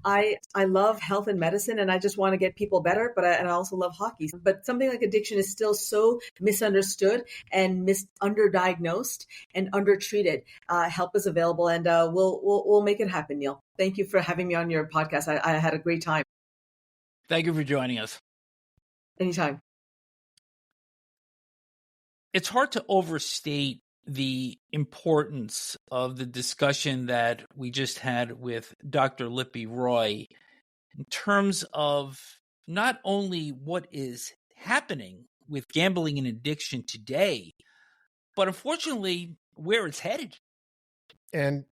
I love health and medicine, and I just want to get people better, and I also love hockey. But something like addiction is still so misunderstood and underdiagnosed and undertreated. Help is available, and we'll make it happen, Neil. Thank you for having me on your podcast. I had a great time. Thank you for joining us. Anytime. It's hard to overstate the importance of the discussion that we just had with Dr. Lipi Roy in terms of not only what is happening with gambling and addiction today, but unfortunately where it's headed. And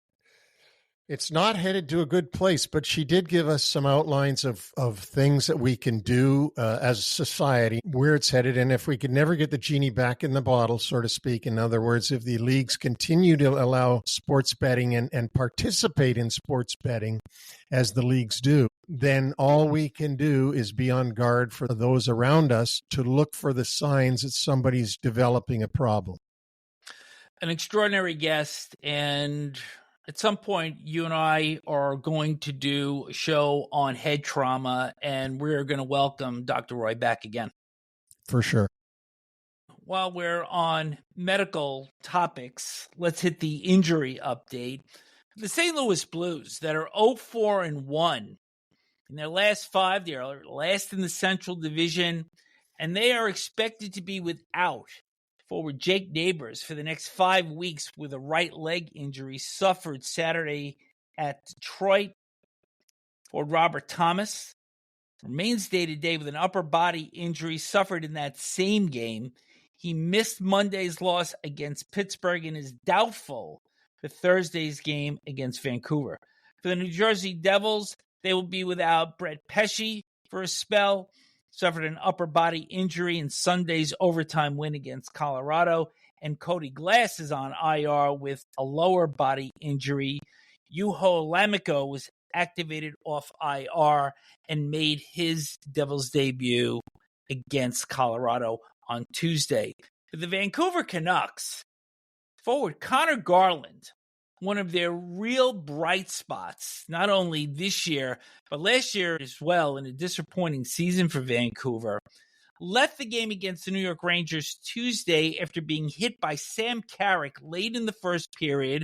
it's not headed to a good place, but she did give us some outlines of things that we can do as a society, where it's headed. And if we could never get the genie back in the bottle, so to speak, in other words, if the leagues continue to allow sports betting and participate in sports betting as the leagues do, then all we can do is be on guard for those around us to look for the signs that somebody's developing a problem. An extraordinary guest, and at some point, you and I are going to do a show on head trauma, and we're going to welcome Dr. Roy back again. For sure. While we're on medical topics, let's hit the injury update. The St. Louis Blues that are 0-4-1 in their last 5, they are last in the Central Division, and they are expected to be without forward Jake Neighbors for the next 5 weeks with a right leg injury suffered Saturday at Detroit. Forward Robert Thomas remains day-to-day with an upper body injury suffered in that same game. He missed Monday's loss against Pittsburgh and is doubtful for Thursday's game against Vancouver. For the New Jersey Devils, they will be without Brett Pesce for a spell. Suffered an upper body injury in Sunday's overtime win against Colorado. And Cody Glass is on IR with a lower body injury. Juho Lammikko was activated off IR and made his Devils debut against Colorado on Tuesday. For the Vancouver Canucks, forward Connor Garland, one of their real bright spots, not only this year, but last year as well, in a disappointing season for Vancouver, left the game against the New York Rangers Tuesday after being hit by Sam Carrick late in the first period.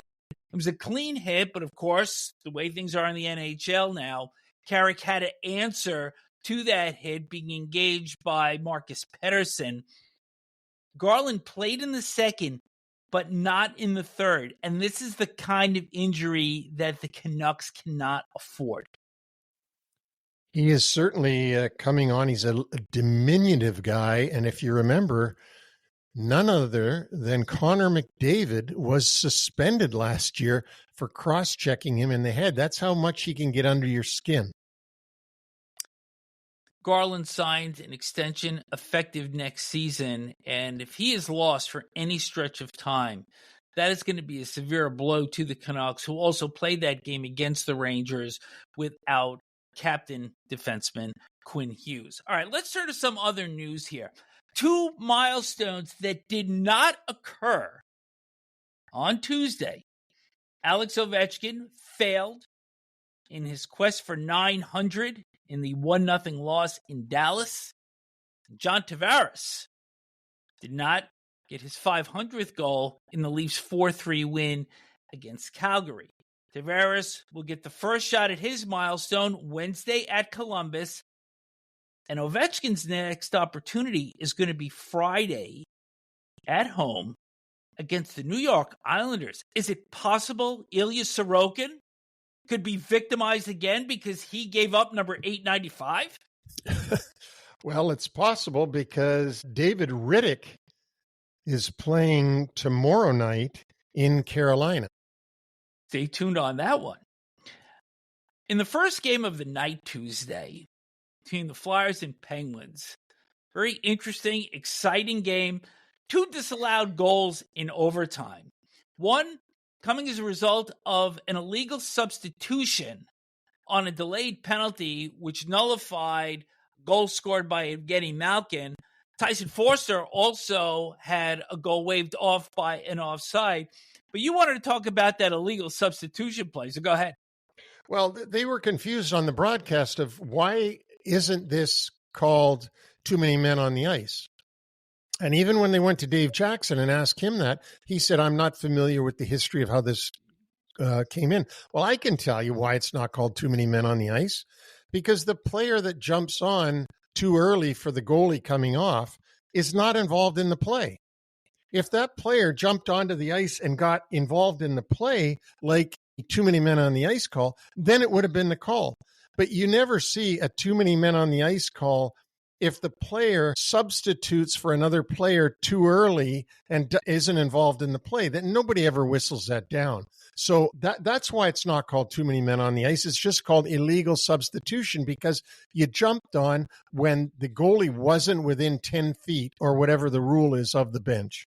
It was a clean hit, but of course, the way things are in the NHL now, Carrick had to answer to that hit being engaged by Marcus Pettersson. Garland played in the second, but not in the third. And this is the kind of injury that the Canucks cannot afford. He is certainly coming on. He's a diminutive guy. And if you remember, none other than Connor McDavid was suspended last year for cross-checking him in the head. That's how much he can get under your skin. Garland signed an extension effective next season, and if he is lost for any stretch of time, that is going to be a severe blow to the Canucks, who also played that game against the Rangers without captain defenseman Quinn Hughes. All right, let's turn to some other news here. 2 milestones that did not occur on Tuesday. Alex Ovechkin failed in his quest for 900 in the 1-0 loss in Dallas. John Tavares did not get his 500th goal in the Leafs' 4-3 win against Calgary. Tavares will get the first shot at his milestone Wednesday at Columbus. And Ovechkin's next opportunity is going to be Friday at home against the New York Islanders. Is it possible Ilya Sorokin could be victimized again because he gave up number 895? Well, it's possible because David Riddick is playing tomorrow night in Carolina. Stay tuned on that one. In the first game of the night Tuesday between the Flyers and Penguins, very interesting, exciting game. 2 disallowed goals in overtime. One coming as a result of an illegal substitution on a delayed penalty, which nullified goal scored by Evgeny Malkin. Tyson Foerster also had a goal waved off by an offside. But you wanted to talk about that illegal substitution play, so go ahead. Well, they were confused on the broadcast of why isn't this called too many men on the ice? And even when they went to Dave Jackson and asked him that, he said, I'm not familiar with the history of how this came in. Well, I can tell you why it's not called too many men on the ice, because the player that jumps on too early for the goalie coming off is not involved in the play. If that player jumped onto the ice and got involved in the play, like too many men on the ice call, then it would have been the call. But you never see a too many men on the ice call if the player substitutes for another player too early and isn't involved in the play. Then nobody ever whistles that down. So that's why it's not called too many men on the ice. It's just called illegal substitution because you jumped on when the goalie wasn't within 10 feet or whatever the rule is of the bench.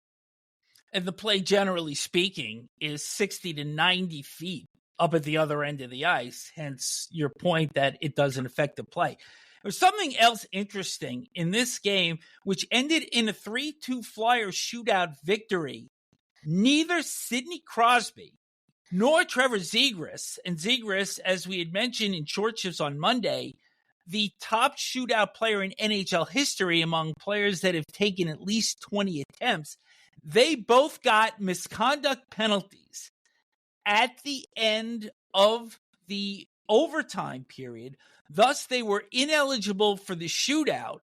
And the play, generally speaking, is 60 to 90 feet up at the other end of the ice, hence your point that it doesn't affect the play. There's something else interesting in this game, which ended in a 3-2 Flyers shootout victory. Neither Sidney Crosby nor Trevor Zegras, and Zegras, as we had mentioned in Short Shifts on Monday, the top shootout player in NHL history among players that have taken at least 20 attempts, they both got misconduct penalties at the end of the overtime period. Thus, they were ineligible for the shootout.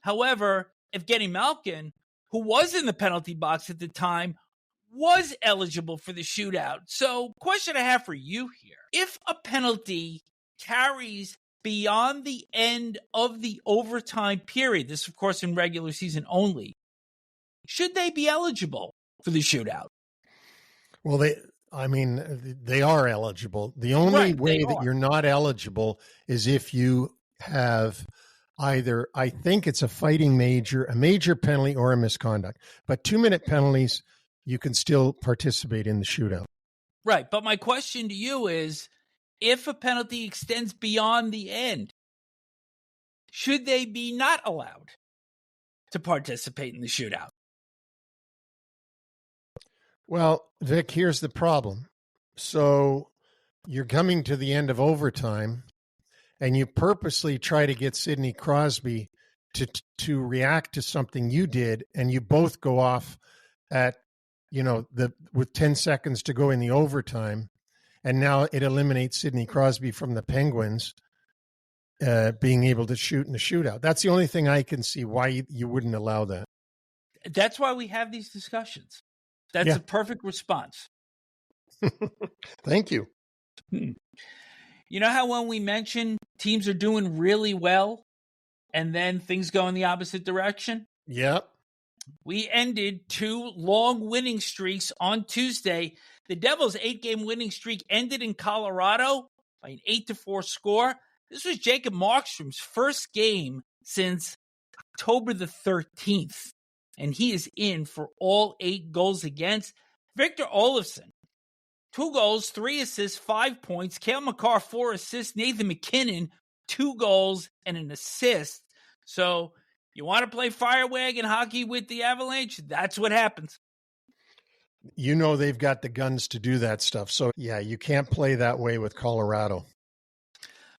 However, Evgeny Malkin, who was in the penalty box at the time, was eligible for the shootout. So, question I have for you here. If a penalty carries beyond the end of the overtime period, this, of course, in regular season only, should they be eligible for the shootout? Well, they are eligible. The only way that you're not eligible is if you have either, I think it's a fighting major, a major penalty, or a misconduct. But 2-minute penalties, you can still participate in the shootout. Right. But my question to you is, if a penalty extends beyond the end, should they be not allowed to participate in the shootout? Well, Vic, here's the problem. So you're coming to the end of overtime, and you purposely try to get Sidney Crosby to react to something you did, and you both go off at with 10 seconds to go in the overtime, and now it eliminates Sidney Crosby from the Penguins being able to shoot in the shootout. That's the only thing I can see why you wouldn't allow that. That's why we have these discussions. That's a perfect response. Thank you. You know how when we mention teams are doing really well and then things go in the opposite direction? Yep. We ended 2 long winning streaks on Tuesday. The Devils' 8-game winning streak ended in Colorado by an 8-4 score. This was Jacob Markstrom's first game since October the 13th, and he is in for all 8 goals against. Victor Olofsson, 2 goals, 3 assists, 5 points. Cale Makar, 4 assists. Nathan McKinnon, 2 goals and an assist. So you want to play fire wagon hockey with the Avalanche? That's what happens. They've got the guns to do that stuff. So, yeah, you can't play that way with Colorado.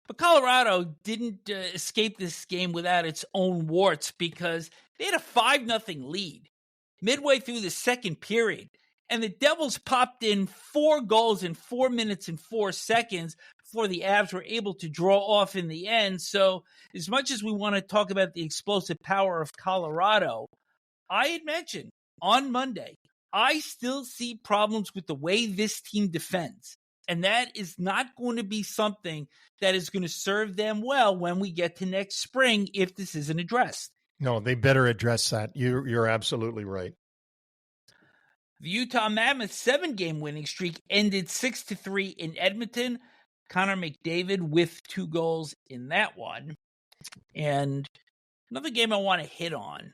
But Colorado didn't escape this game without its own warts because they had a 5-0 lead midway through the second period. And the Devils popped in 4 goals in 4 minutes and 4 seconds before the Avs were able to draw off in the end. So as much as we want to talk about the explosive power of Colorado, I had mentioned on Monday, I still see problems with the way this team defends. And that is not going to be something that is going to serve them well when we get to next spring if this isn't addressed. No, they better address that. You're absolutely right. The Utah Mammoth's 7-game winning streak ended 6-3 in Edmonton. Connor McDavid with 2 goals in that one. And another game I want to hit on.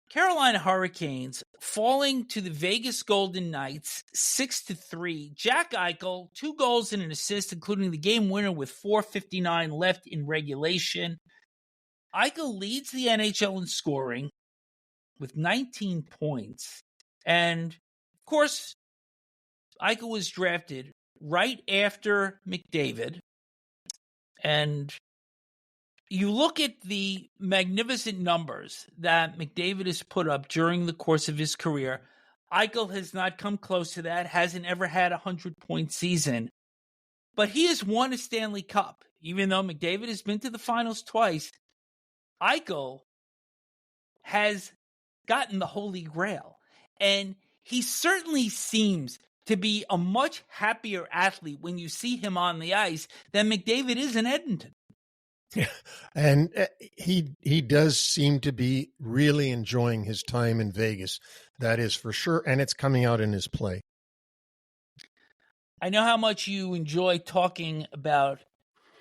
Carolina Hurricanes falling to the Vegas Golden Knights 6-3. Jack Eichel, 2 goals and an assist, including the game winner with 4:59 left in regulation. Eichel leads the NHL in scoring with 19 points. And, of course, Eichel was drafted right after McDavid. And you look at the magnificent numbers that McDavid has put up during the course of his career. Eichel has not come close to that, hasn't ever had a 100-point season. But he has won a Stanley Cup. Even though McDavid has been to the finals twice, Eichel has gotten the Holy Grail. And he certainly seems to be a much happier athlete when you see him on the ice than McDavid is in Edmonton. Yeah, and he does seem to be really enjoying his time in Vegas. That is for sure, and it's coming out in his play. I know how much you enjoy talking about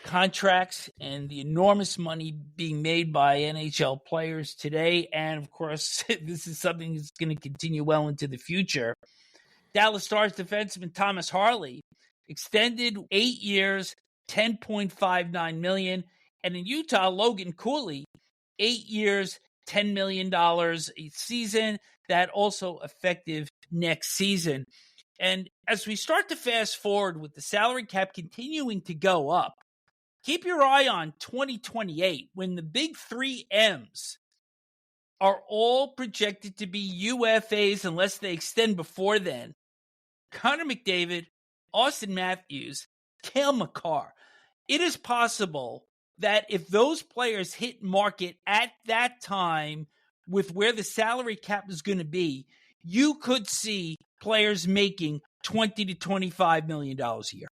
contracts and the enormous money being made by NHL players today, and of course, this is something that's going to continue well into the future. Dallas Stars defenseman Thomas Harley extended 8 years, $10.59 million. And in Utah, Logan Cooley, 8 years, $10 million a season. That also effective next season. And as we start to fast forward with the salary cap continuing to go up, keep your eye on 2028 when the big 3 M's are all projected to be UFAs unless they extend before then. Connor McDavid, Auston Matthews, Cale Makar. It is possible that if those players hit market at that time with where the salary cap is going to be, you could see players making $20 to $25 million a year.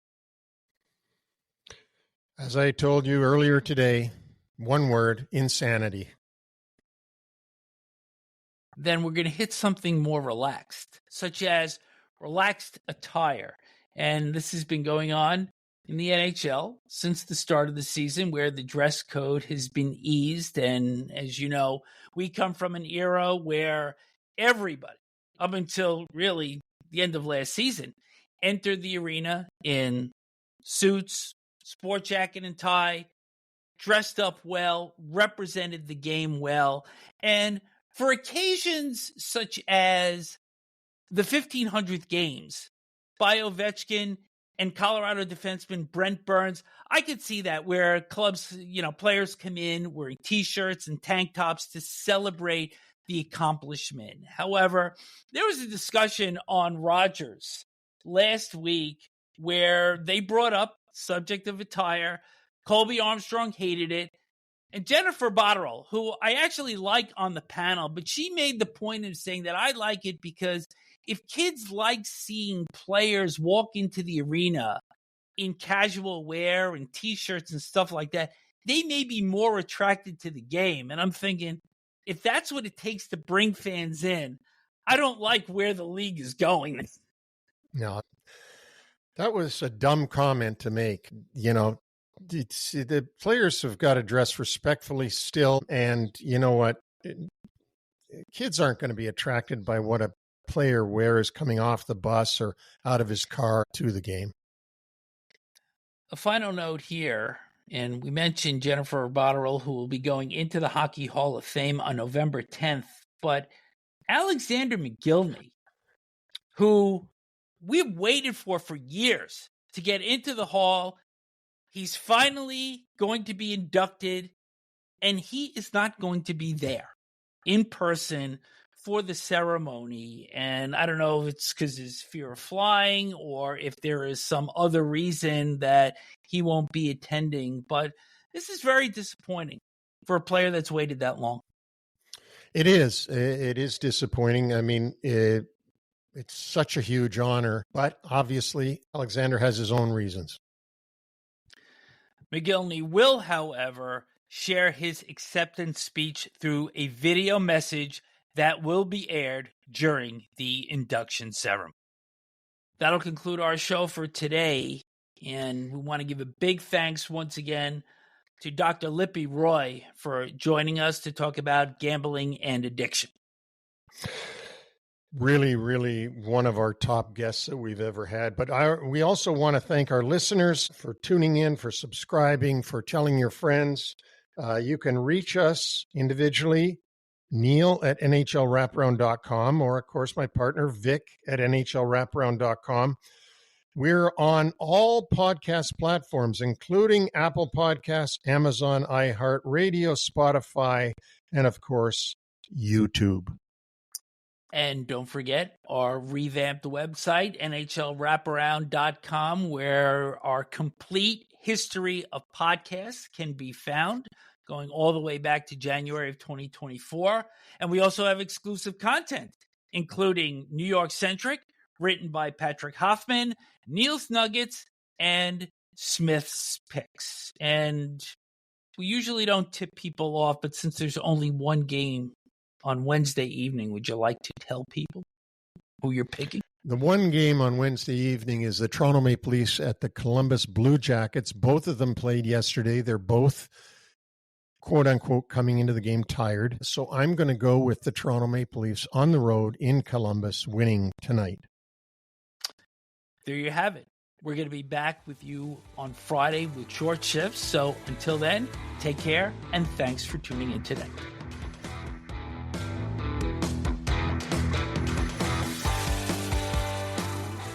As I told you earlier today, one word, insanity. Then we're going to hit something more relaxed, such as relaxed attire. And this has been going on in the NHL since the start of the season, where the dress code has been eased. And as you know, we come from an era where everybody, up until really the end of last season, entered the arena in suits, sport jacket and tie, dressed up well, represented the game well. And for occasions such as the 1500th games by Ovechkin and Colorado defenseman Brent Burns, I could see that where clubs, players come in wearing T-shirts and tank tops to celebrate the accomplishment. However, there was a discussion on Rogers last week where they brought up subject of attire. Colby Armstrong hated it. And Jennifer Botterill, who I actually like on the panel, but she made the point of saying that I like it because if kids like seeing players walk into the arena in casual wear and T-shirts and stuff like that, they may be more attracted to the game. And I'm thinking, if that's what it takes to bring fans in, I don't like where the league is going. No, that was a dumb comment to make. You know, the players have got to dress respectfully still. And you know what? Kids aren't going to be attracted by what a player wears coming off the bus or out of his car to the game. A final note here, and we mentioned Jennifer Botterill, who will be going into the Hockey Hall of Fame on November 10th, but Alexander McGillney, who we've waited for years to get into the Hall, he's finally going to be inducted, and he is not going to be there in person for the ceremony. And I don't know if it's because his fear of flying or if there is some other reason that he won't be attending. But this is very disappointing for a player that's waited that long. It is. It is disappointing. I mean, it's such a huge honor, but obviously Alexander has his own reasons. McGillney will, however, share his acceptance speech through a video message that will be aired during the induction ceremony. That'll conclude our show for today, and we want to give a big thanks once again to Dr. Lipi Roy for joining us to talk about gambling and addiction. Really, really one of our top guests that we've ever had. But we also want to thank our listeners for tuning in, for subscribing, for telling your friends. You can reach us individually, Neil at NHLWraparound.com, or, of course, my partner, Vic at NHLWraparound.com. We're on all podcast platforms, including Apple Podcasts, Amazon, iHeartRadio, Spotify, and, of course, YouTube. And don't forget our revamped website, NHLWraparound.com, where our complete history of podcasts can be found, going all the way back to January of 2024. And we also have exclusive content, including New York Centric, written by Patrick Hoffman, Neil's Nuggets, and Smith's Picks. And we usually don't tip people off, but since there's only one game on Wednesday evening, would you like to tell people who you're picking? The one game on Wednesday evening is the Toronto Maple Leafs at the Columbus Blue Jackets. Both of them played yesterday. They're both, quote unquote, coming into the game tired. So I'm going to go with the Toronto Maple Leafs on the road in Columbus, winning tonight. There you have it. We're going to be back with you on Friday with short shifts. So until then, take care and thanks for tuning in today.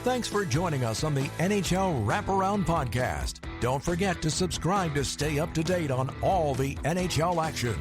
Thanks for joining us on the NHL Wraparound Podcast. Don't forget to subscribe to stay up to date on all the NHL action.